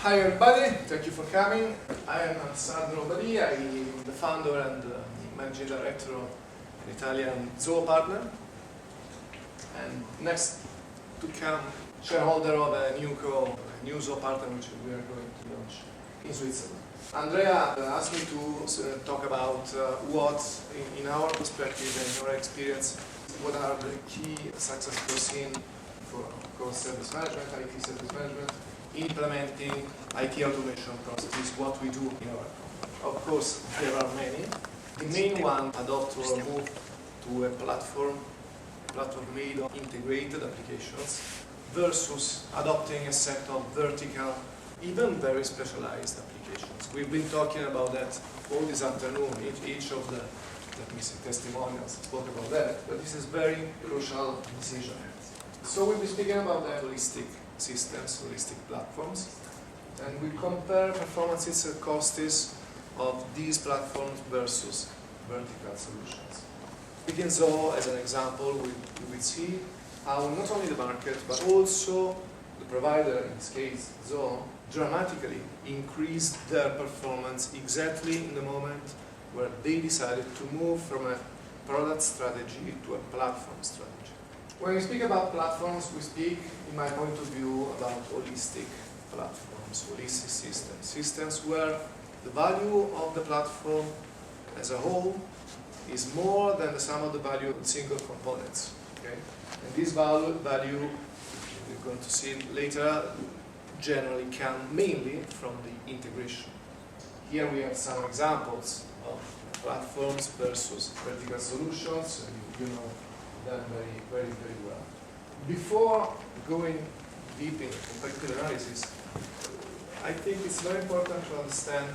Hi everybody, thank you for coming. I am Sandro Badi, I am the founder and managing director of an Italian zoo partner. And next to come, shareholder of a new zoo partner which we are going to launch in Switzerland. Andrea asked me to talk about what, in our perspective and in our experience, what are the key success foreseen for, of course, service management, IT service management, implementing IT automation processes, what we do in our company. Of course, there are many. The main one, adopt or move to a platform made of integrated applications versus adopting a set of vertical, even very specialized applications. We've been talking about that all this afternoon. Each of the testimonials spoke about that, but this is very crucial decision. So we'll be speaking about the holistic systems, holistic platforms, and we compare performances and costs of these platforms versus vertical solutions. Speaking so as an example, we will see how not only the market but also the provider, in this case Zoho, dramatically increased their performance exactly in the moment where they decided to move from a product strategy to a platform strategy. When we speak about platforms, we speak, in my point of view, about holistic platforms, holistic systems. Systems where the value of the platform as a whole is more than the sum of the value of single components. Okay? And this value, we're going to see later, generally come mainly from the integration. Here we have some examples of platforms versus vertical solutions, and you know them very well. Before going deep in competitive analysis, I think it's very important to understand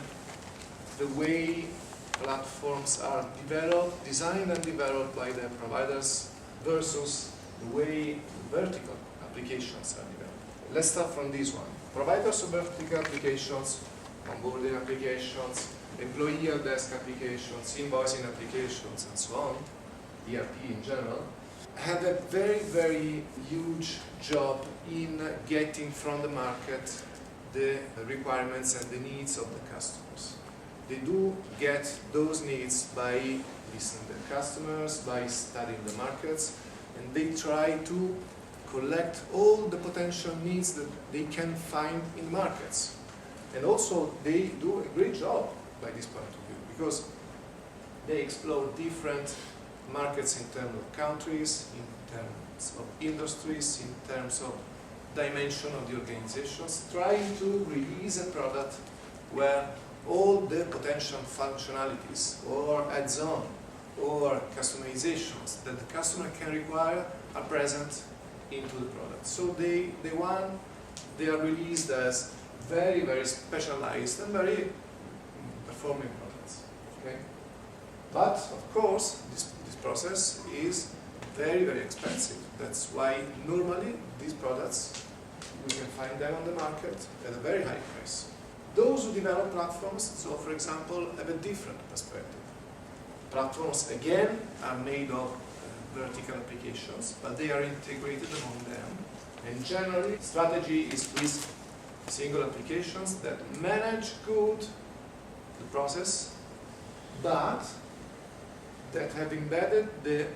the way platforms are developed, designed and developed by their providers versus the way vertical applications are developed. Let's start from this one. Providers of vertical applications, onboarding applications, employee help desk applications, invoicing applications, and so on, ERP in general, have a very huge job in getting from the market the requirements and the needs of the customers. They do get those needs by listening to their customers, by studying the markets, and they try to collect all the potential needs that they can find in markets. And also they do a great job by this point of view, because they explore different markets in terms of countries, in terms of industries, in terms of dimension of the organizations, trying to release a product where all the potential functionalities or add-on or customizations that the customer can require are present into the product. So they are released as very specialized and very performing products. Okay? But of course, this process is very expensive. That's why normally these products, we can find them on the market at a very high price. Those who develop platforms, so for example, have a different perspective. Platforms, again, are made of vertical applications, but they are integrated among them. And generally, strategy is with single applications that manage good the process, but that have embedded the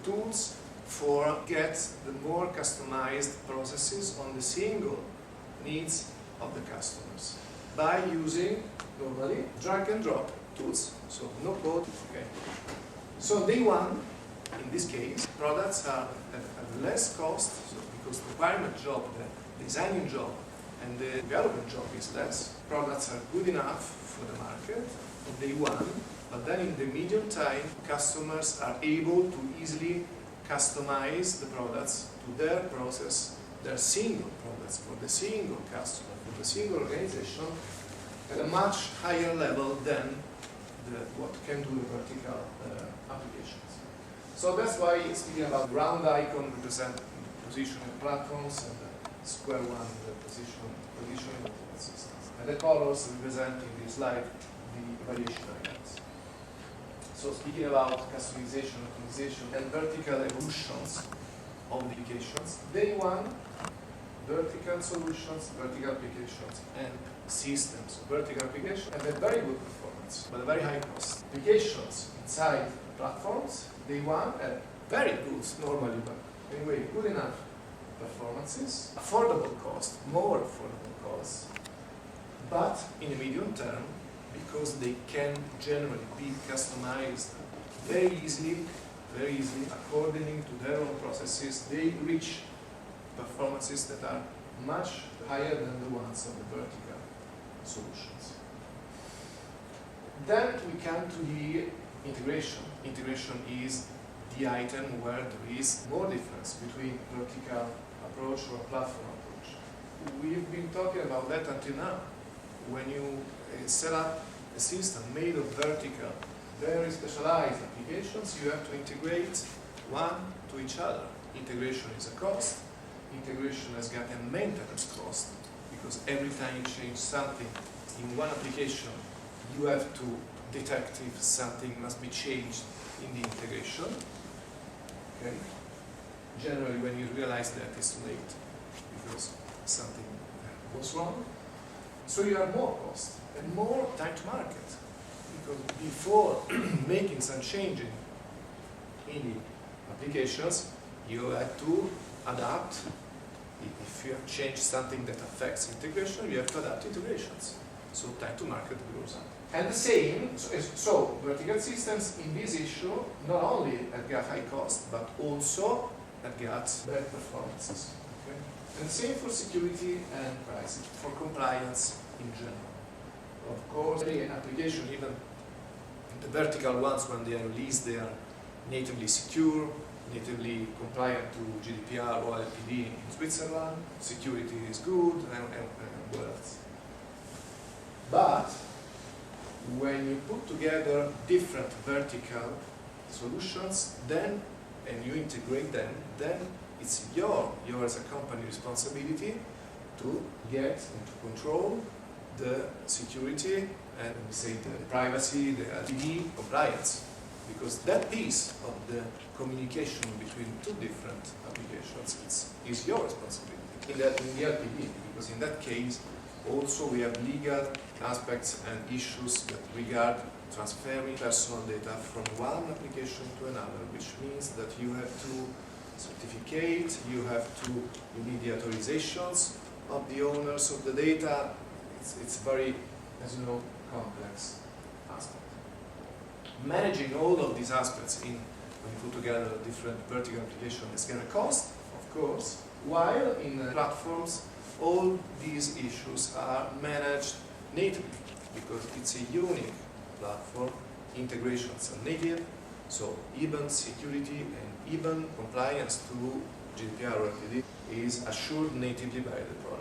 tools for get the more customized processes on the single needs of the customers by using normally drag and drop tools, so no code. Okay. So day one, in this case, products are at less cost, so because the requirement job, the designing job, and the development job is less. Products are good enough for the market on day one, but then in the medium time, customers are able to easily customize the products to their process, their single products for the single customer, for the single organization, at a much higher level than what can do the vertical applications. So that's why speaking about round icon represent positioning platforms and the square one the positioning of the systems. And the colors represent in this slide the evaluation items. So speaking about customization, optimization, and vertical evolutions of the applications, day one, vertical solutions, vertical applications, and systems, vertical applications, and a very good performance, but a very high cost. Applications inside platforms, they want a very good, normally, but anyway, good enough performances, affordable cost, more affordable cost, but in the medium term, because they can generally be customized very easily, according to their own processes, they reach performances that are much higher than the ones of the vertical solutions. Then we come to the integration. Integration is the item where there is more difference between vertical approach or platform approach. We've been talking about that until now. When you set up a system made of vertical, very specialized applications, you have to integrate one to each other. Integration is a cost. Integration has got a maintenance cost, because every time you change something in one application, you have to detect if something must be changed in the integration. Okay? Generally, when you realize that, it's too late, because something goes wrong. So you have more cost and more time to market, because before making some changing in the applications, you have to adapt. If you have changed something that affects integration, you have to adapt integrations. So time to market goes up. And the same, so vertical systems in this issue not only have got high cost, but also have got bad performances. Okay? And the same for security and privacy, for compliance in general. Of course, the application, even the vertical ones, when they are released, they are natively secure, natively compliant to GDPR or LPD in Switzerland. Security is good, and what else? But when you put together different vertical solutions, then and you integrate them, then it's your as a company responsibility to get and to control the security and we say the privacy, the LPD compliance. Because that piece of the communication between two different applications is your responsibility in the LPD, because in that case also we have legal aspects and issues that regard transferring personal data from one application to another, which means that you have to certificate, you need the authorizations of the owners of the data. It's very, as you know, complex aspect. Managing all of these aspects when you put together a different vertical application is going to cost, of course, while in platforms all these issues are managed natively, because it's a unique platform, integrations are native, so even security and even compliance to GDPR or LPD is assured natively by the product.